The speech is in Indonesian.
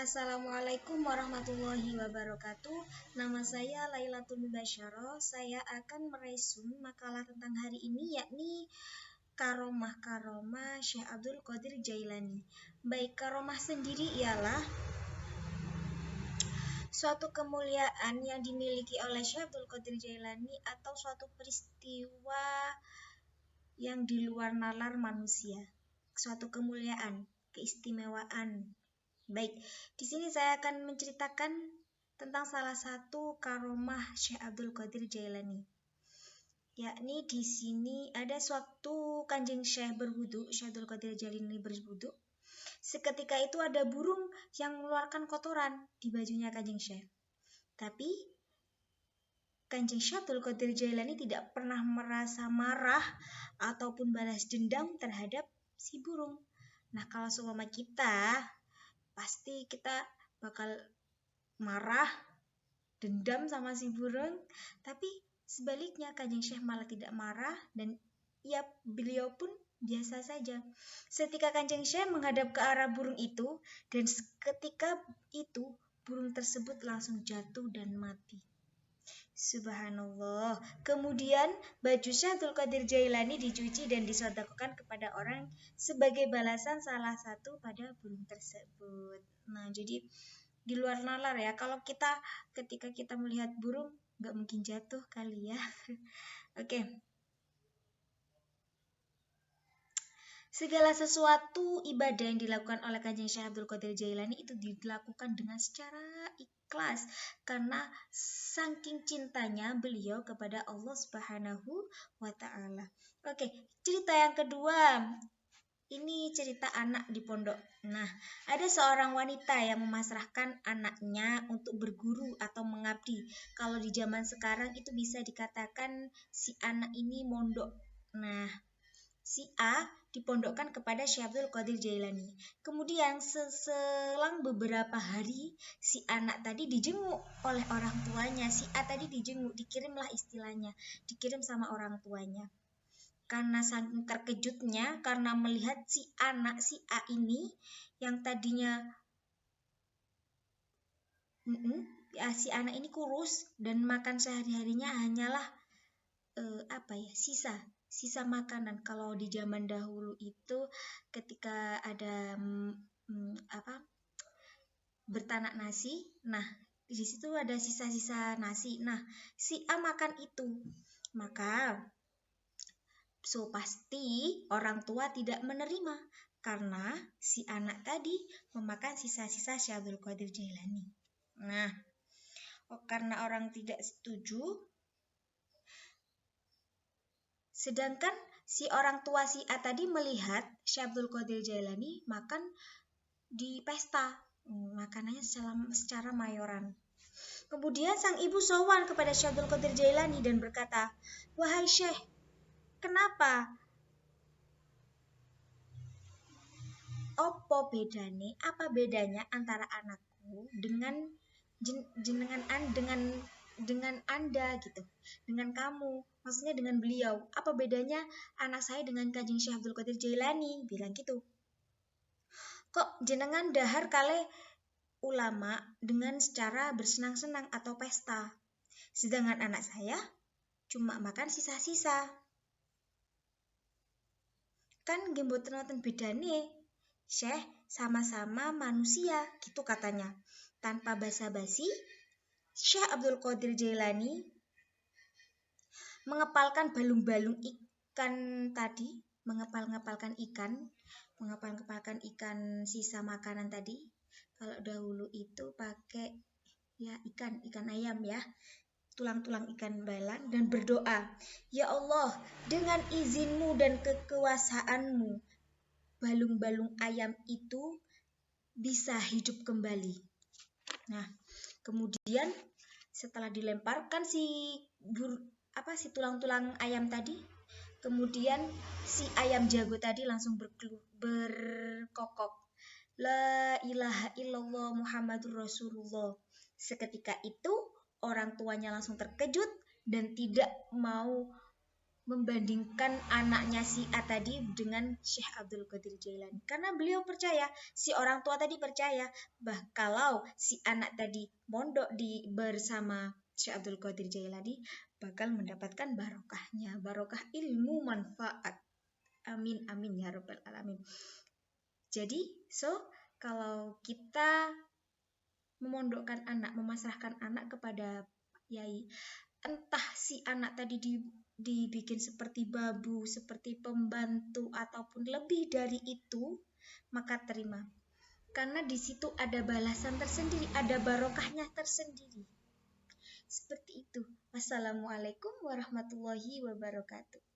Assalamualaikum warahmatullahi wabarakatuh. Nama saya Lailatul Mubasyarah. Saya akan meresum makalah tentang hari ini, yakni karomah Syekh Abdul Qadir Jailani. Baik, karomah sendiri ialah suatu kemuliaan yang dimiliki oleh Syekh Abdul Qadir Jailani atau suatu peristiwa yang di luar nalar manusia. Suatu kemuliaan, keistimewaan. Baik, di sini saya akan menceritakan tentang salah satu karomah Syekh Abdul Qadir Jailani. Yakni di sini ada suatu Kanjeng Syekh berwudu, Syekh Abdul Qadir Jailani berwudu. Seketika itu ada burung yang mengeluarkan kotoran di bajunya Kanjeng Syekh. Tapi Kanjeng Syekh Abdul Qadir Jailani tidak pernah merasa marah ataupun balas dendam terhadap si burung. Nah, kalau seumpama kita pasti kita bakal marah, dendam sama si burung. Tapi sebaliknya Kanjeng Syekh malah tidak marah dan beliau pun biasa saja. Ketika Kanjeng Syekh menghadap ke arah burung itu, dan ketika itu burung tersebut langsung jatuh dan mati. Subhanallah. Kemudian baju Syekh Abdul Qadir Jailani dicuci dan disedekahkan kepada orang sebagai balasan salah satu pada burung tersebut. Nah, jadi di luar nalar ya. Kalau ketika kita melihat burung, nggak mungkin jatuh kali ya. Oke. Segala sesuatu ibadah yang dilakukan oleh Kanjeng Syekh Abdul Qadir Jailani itu dilakukan dengan secara ikhlas karena saking cintanya beliau kepada Allah Subhanahu wa taala. Oke, cerita yang kedua. Ini cerita anak di pondok. Nah, ada seorang wanita yang memasrahkan anaknya untuk berguru atau mengabdi. Kalau di zaman sekarang itu bisa dikatakan si anak ini mondok. Nah, si A dipondokkan kepada Syekh Abdul Qadir Jailani. Kemudian selang beberapa hari si anak tadi dijenguk oleh orang tuanya. Si A tadi dijenguk, dikirimlah istilahnya, dikirim sama orang tuanya. Karena saking terkejutnya karena melihat si anak si A ini yang tadinya si anak ini kurus dan makan sehari-harinya hanyalah sisa makanan. Kalau di zaman dahulu itu ketika ada bertanak nasi, nah di situ ada sisa-sisa nasi. Nah, si A makan itu, maka pasti orang tua tidak menerima karena si anak tadi memakan sisa-sisa Syekh Abdul Qadir Jailani. Nah, karena orang tidak setuju, sedangkan si orang tua si A tadi melihat Syekh Abdul Qadir Jailani makan di pesta, makanannya secara mayoran. Kemudian sang ibu sowan kepada Syekh Abdul Qadir Jailani dan berkata, "Wahai Syekh, kenapa? Apa bedanya antara anakku dengan Anda gitu, dengan kamu, maksudnya dengan beliau, apa bedanya anak saya dengan Kanjeng Syekh Abdul Qadir Jailani?" Bilang gitu. "Kok jenengan dahar kali ulama dengan secara bersenang-senang atau pesta, sedangkan anak saya cuma makan sisa-sisa? Kan gemboten wonten bedane, Syekh, sama-sama manusia," gitu katanya. Tanpa basa-basi, Syekh Abdul Qadir Jailani mengepalkan balung-balung ikan tadi, mengepal-ngepalkan ikan sisa makanan tadi. Kalau dahulu itu pakai ikan ayam ya, tulang-tulang ikan balang, dan berdoa, "Ya Allah, dengan izinmu dan kekuasaanmu, balung-balung ayam itu bisa hidup kembali." Nah, kemudian setelah dilemparkan si tulang-tulang ayam tadi, kemudian si ayam jago tadi langsung berkokok, "La ilaha illallah Muhammadur Rasulullah." Seketika itu orang tuanya langsung terkejut dan tidak mau membandingkan anaknya si A tadi dengan Syekh Abdul Qadir Jailani, karena beliau percaya, si orang tua tadi percaya kalau si anak tadi mondok bersama Syekh Abdul Qadir Jailani bakal mendapatkan barokahnya, barokah ilmu manfaat. Amin amin ya rabbal alamin. Jadi kalau kita memondokkan anak, memasrahkan anak kepada yai, entah si anak tadi dibikin seperti babu, seperti pembantu, ataupun lebih dari itu, maka terima. Karena di situ ada balasan tersendiri, ada barokahnya tersendiri. Seperti itu. Wassalamualaikum warahmatullahi wabarakatuh.